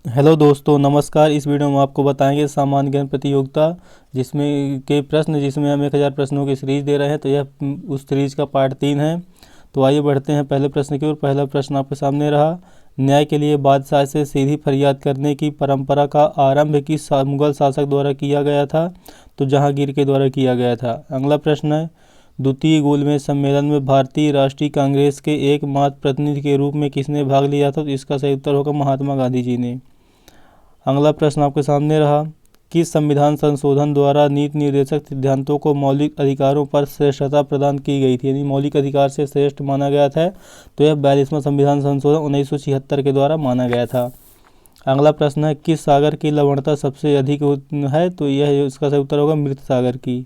Hello दोस्तों, नमस्कार। इस वीडियो में आपको बताएंगे सामान्य ज्ञान प्रतियोगिता जिसमें हम 1000 प्रश्नों की सीरीज दे रहे हैं। तो यह उस सीरीज का पार्ट 3 है। तो आइए बढ़ते हैं पहले प्रश्न की ओर। पहला प्रश्न आपके सामने रहा। न्याय के लिए बादशाह से सीधी फरियाद करने की परंपरा का आरंभ किस मुगल शासक द्वारा किया गया था? तो जहांगीर के द्वारा किया गया था। अगला प्रश्न है, द्वितीय गोलमेज सम्मेलन में भारतीय राष्ट्रीय कांग्रेस के एकमात्र प्रतिनिधि के रूप में किसने भाग लिया था? तो इसका सही उत्तर होगा महात्मा गांधी जी ने। अगला प्रश्न आपके सामने रहा। किस संविधान संशोधन द्वारा नीति निर्देशक सिद्धांतों को मौलिक अधिकारों पर श्रेष्ठता प्रदान की गई थी, यानी मौलिक अधिकार से श्रेष्ठ माना गया था? तो यह 42वां संविधान संशोधन 1976 के द्वारा माना गया था। अगला प्रश्न है, किस सागर की लवणता सबसे अधिक है? तो यह इसका सही उत्तर होगा मृत सागर की।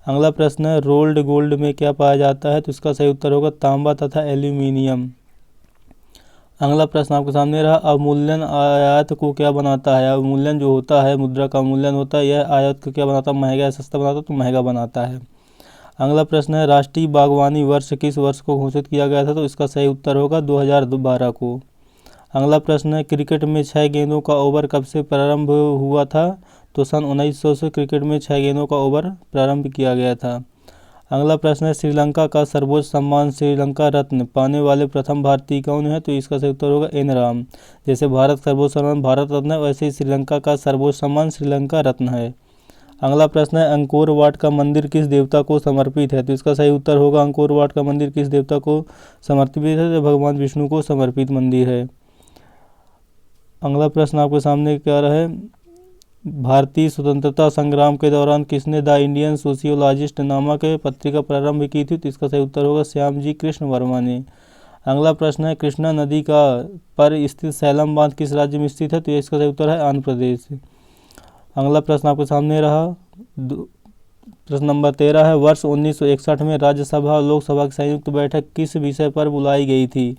अगला प्रश्न है, रोल्ड गोल्ड में क्या पाया जाता है? तो इसका सही उत्तर होगा तांबा तथा एल्यूमिनियम। अगला प्रश्न आपके सामने रहा। अवमूल्यन आयात को क्या बनाता है? अवमूल्यन जो होता है, मुद्रा का अवमूल्यन होता है, यह आयात को क्या बनाता है? महंगा या सस्ता बनाता है? तो महंगा बनाता है। अगला प्रश्न है, राष्ट्रीय बागवानी वर्ष किस वर्ष को घोषित किया गया था? तो इसका सही उत्तर होगा 2012 को। अगला प्रश्न है, क्रिकेट में 6 गेंदों का ओवर कब से प्रारंभ हुआ था? तो सन 1900 से क्रिकेट में 6 गेंदों का ओवर प्रारंभ किया गया था। अगला प्रश्न है, श्रीलंका का सर्वोच्च सम्मान श्रीलंका रत्न पाने वाले प्रथम भारतीय कौन है? तो इसका सही उत्तर होगा एन राम। जैसे भारत सर्वोच्च सम्मान भारत रत्न है, वैसे ही श्रीलंका का सर्वोच्च सम्मान श्रीलंका रत्न है। अगला प्रश्न है, अंकोर वाट का मंदिर किस देवता को समर्पित है? तो इसका सही उत्तर होगा अंकोर वाट का मंदिर किस देवता को समर्पित है? तो भगवान विष्णु को समर्पित मंदिर है। अगला प्रश्न आपके सामने क्या रहे। भारतीय स्वतंत्रता संग्राम के दौरान किसने द इंडियन सोशियोलॉजिस्ट नामक पत्रिका प्रारंभ की थी? तो इसका सही उत्तर होगा श्यामजी कृष्ण वर्मा ने। अगला प्रश्न है, कृष्णा नदी का पर स्थित सैलम बांध किस राज्य में स्थित है? तो इसका सही उत्तर है आंध्र प्रदेश। अगला प्रश्न आपके सामने रहा। प्रश्न नंबर 13 है, वर्ष 1961 में राज्यसभा और लोकसभा की संयुक्त बैठक किस विषय पर बुलाई गई थी?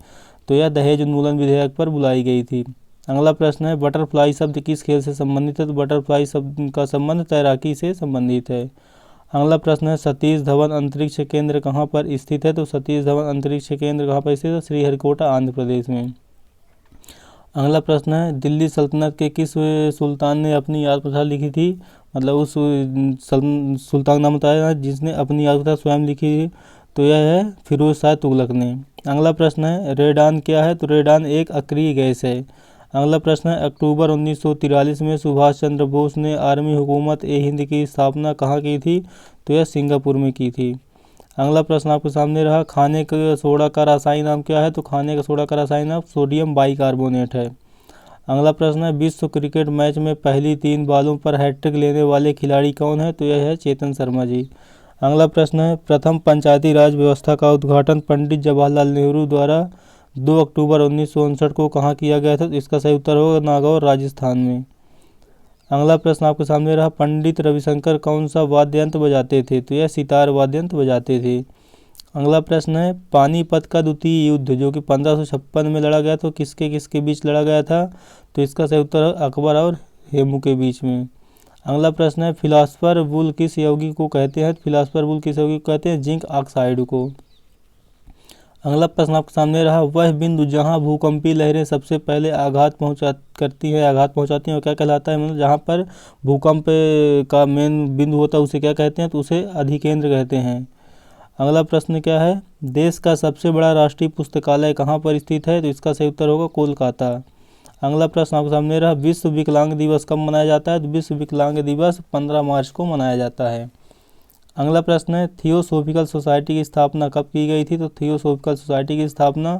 तो यह दहेज उन्मूलन विधेयक पर बुलाई गई थी। अगला प्रश्न है, बटरफ्लाई शब्द किस खेल से संबंधित है? तो बटरफ्लाई शब्द का संबंध तैराकी से संबंधित है। अगला प्रश्न है, सतीश धवन अंतरिक्ष केंद्र कहाँ पर स्थित है? तो सतीश धवन अंतरिक्ष केंद्र कहाँ पर स्थित है? श्रीहरिकोटा आंध्र प्रदेश में। अगला प्रश्न है, दिल्ली सल्तनत के किस सुल्तान ने अपनी आत्मकथा लिखी थी? मतलब उस सुल्तान नाम बताया जिसने अपनी आत्मकथा स्वयं लिखी थी। तो यह है फिरोज शाह तुगलक ने। अगला प्रश्न है, रेडान क्या है? तो रेडान एक अक्रिय गैस है। अगला प्रश्न है, अक्टूबर 1943 में सुभाष चंद्र बोस ने आर्मी हुकूमत ए हिंद की स्थापना कहाँ की थी? तो यह सिंगापुर में की थी। अगला प्रश्न आपके सामने रहा। खाने के सोडा का रासायनिक नाम क्या है? तो खाने का सोडा का रासायनिक नाम सोडियम बाइकार्बोनेट है। अगला प्रश्न है, विश्व क्रिकेट मैच में पहली 3 बॉलों पर हैट्रिक लेने वाले खिलाड़ी कौन है? तो यह है चेतन शर्मा जी। अगला प्रश्न है, प्रथम पंचायती राज व्यवस्था का उद्घाटन पंडित जवाहरलाल नेहरू द्वारा 2 अक्टूबर 1959 को कहाँ किया गया था? तो इसका सही उत्तर होगा नागौर राजस्थान में। अगला प्रश्न आपके सामने रहा। पंडित रविशंकर कौन सा वाद्य यंत्र बजाते थे? तो यह सितार वाद्य यंत्र बजाते थे। अगला प्रश्न है, पानीपत का द्वितीय युद्ध जो कि 1556 में लड़ा गया तो किसके किसके बीच लड़ा गया था? तो इसका सही उत्तर है अकबर और हेमू के बीच में। अगला प्रश्न है, फिलासफर वुल किस यौगिक को कहते हैं? फिलासफर वुल किस यौगिक को कहते हैं? जिंक ऑक्साइड को। अगला प्रश्न आपके सामने रहा। वह बिंदु जहां भूकंपीय लहरें सबसे पहले आघात पहुंचाती हैं वो क्या कहलाता है? मतलब जहां पर भूकंप का मेन बिंदु होता है उसे क्या कहते हैं? तो उसे अधिकेंद्र कहते हैं। अगला प्रश्न क्या है, देश का सबसे बड़ा राष्ट्रीय पुस्तकालय कहाँ पर स्थित है? तो इसका सही उत्तर होगा कोलकाता। अगला प्रश्न आपके सामने रहा। विश्व विकलांग दिवस कब मनाया जाता है? तो विश्व विकलांग दिवस 15 मार्च को मनाया जाता है। अगला प्रश्न है, थियोसॉफिकल सोसाइटी की स्थापना कब की गई थी? तो थियोसॉफिकल सोसाइटी की स्थापना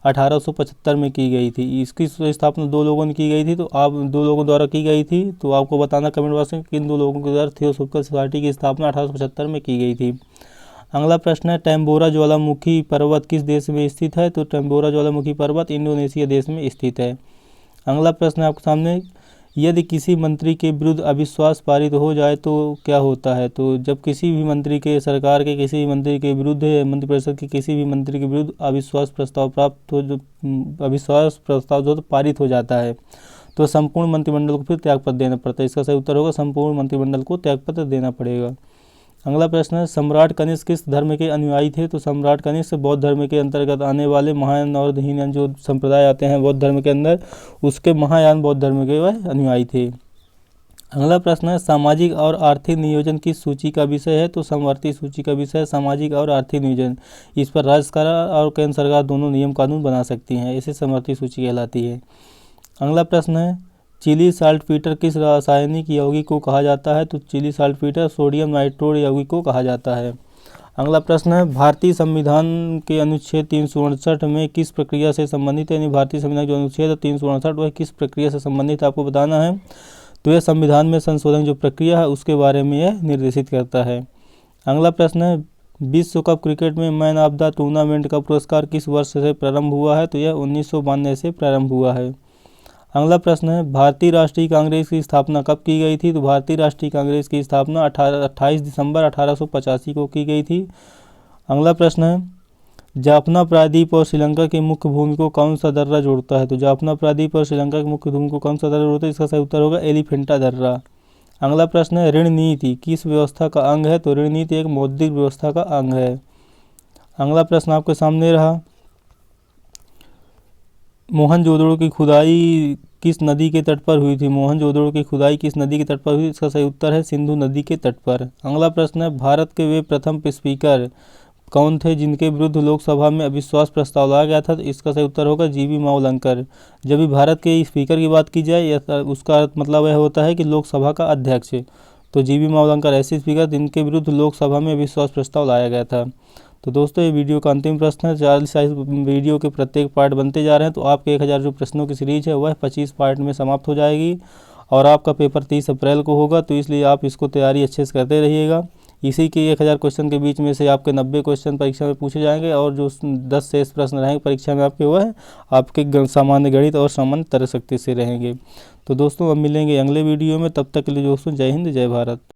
1875 में की गई थी। इसकी स्थापना 2 लोगों ने की गई थी। तो आप 2 लोगों द्वारा की गई थी, तो आपको बताना कमेंट बॉक्स में किन 2 लोगों के द्वारा थियोसॉफिकल सोसाइटी की स्थापना 1875 में की गई थी। अगला प्रश्न है, टैम्बोरा ज्वालामुखी पर्वत किस देश में स्थित है? तो टैम्बोरा ज्वालामुखी पर्वत इंडोनेशिया देश में स्थित है। अगला प्रश्न है आपके सामने, यदि किसी मंत्री के विरुद्ध अविश्वास पारित हो जाए तो क्या होता है? तो जब किसी भी मंत्री के सरकार के किसी भी मंत्री के विरुद्ध मंत्रिपरिषद के किसी भी मंत्री के विरुद्ध अविश्वास प्रस्ताव जो पारित हो जाता है तो संपूर्ण मंत्रिमंडल को फिर त्यागपत्र देना पड़ता है। इसका सही उत्तर होगा संपूर्ण मंत्रिमंडल को त्यागपत्र देना पड़ेगा। अगला प्रश्न है सम्राट कनिष्क किस धर्म के अनुयायी थे? तो सम्राट कनिष्क बौद्ध धर्म के अंतर्गत आने वाले महायान और हीनयान जो संप्रदाय आते हैं बौद्ध धर्म के अंदर, उसके महायान बौद्ध धर्म के वह अनुयायी थे। अगला प्रश्न है सामाजिक और आर्थिक नियोजन किस सूची का विषय है? तो समवर्ती सूची का विषय है सामाजिक और आर्थिक नियोजन। इस पर राज्य सरकार और केंद्र सरकार दोनों नियम कानून बना सकती हैं, इसे समवर्ती सूची कहलाती है। अगला प्रश्न है चिली साल्टपीटर किस रासायनिक यौगिक को कहा जाता है? तो चिली साल्टपीटर सोडियम नाइट्रोड यौगिक को कहा जाता है। अगला प्रश्न है भारतीय संविधान के अनुच्छेद 368 में किस प्रक्रिया से संबंधित है? यानी भारतीय संविधान जो अनुच्छेद है 368 वह किस प्रक्रिया से संबंधित है आपको बताना है। तो यह संविधान में संशोधन जो प्रक्रिया है उसके बारे में यह निर्देशित करता है। अगला प्रश्न है विश्व कप क्रिकेट में मैन ऑफ द टूर्नामेंट का पुरस्कार किस वर्ष से प्रारंभ हुआ है? तो यह 1992 से प्रारंभ हुआ है। अगला प्रश्न है भारतीय राष्ट्रीय कांग्रेस की स्थापना कब की गई थी? तो भारतीय राष्ट्रीय कांग्रेस की स्थापना 28 दिसंबर 1885 को की गई थी। अगला प्रश्न है जाफना प्रायद्वीप और श्रीलंका की मुख्य भूमि को कौन सा दर्रा जोड़ता है? तो जाफना प्रायद्वीप और श्रीलंका की मुख्य भूमि को कौन सा दर्रा जोड़ता है? इसका सही उत्तर होगा एलिफेंटा दर्रा। अगला प्रश्न है ऋण नीति किस व्यवस्था का अंग है? तो ऋण नीति एक मौद्रिक व्यवस्था का अंग है। अगला प्रश्न आपके सामने रहा मोहनजोदड़ो की खुदाई किस नदी के तट पर हुई थी? मोहनजोदड़ो की खुदाई किस नदी के तट पर हुई? इसका सही उत्तर है सिंधु नदी के तट पर। अगला प्रश्न है भारत के वे प्रथम स्पीकर कौन थे जिनके विरुद्ध लोकसभा में अविश्वास प्रस्ताव लाया गया था? तो इसका सही उत्तर होगा जीवी मावलंकर। जब भी भारत के स्पीकर की बात की जाए उसका मतलब यह होता है कि लोकसभा का अध्यक्ष। तो जीवी मावलंकर ऐसे स्पीकर जिनके विरुद्ध लोकसभा में अविश्वास प्रस्ताव लाया गया था। तो दोस्तों ये वीडियो का अंतिम प्रश्न है। 40 वीडियो के प्रत्येक पार्ट बनते जा रहे हैं, तो आपके 1000 जो प्रश्नों की सीरीज है वह 25 पार्ट में समाप्त हो जाएगी और आपका पेपर 30 अप्रैल को होगा। तो इसलिए आप इसको तैयारी अच्छे से करते रहिएगा। इसी के 1000 क्वेश्चन के बीच में से आपके 90 क्वेश्चन परीक्षा में पूछे जाएंगे और जो 10 शेष प्रश्न रहेंगे परीक्षा में आपके वह आपके सामान्य गणित और सामान्य तर्क शक्ति से रहेंगे। तो दोस्तों अब मिलेंगे अगले वीडियो में, तब तक के लिए दोस्तों जय हिंद जय भारत।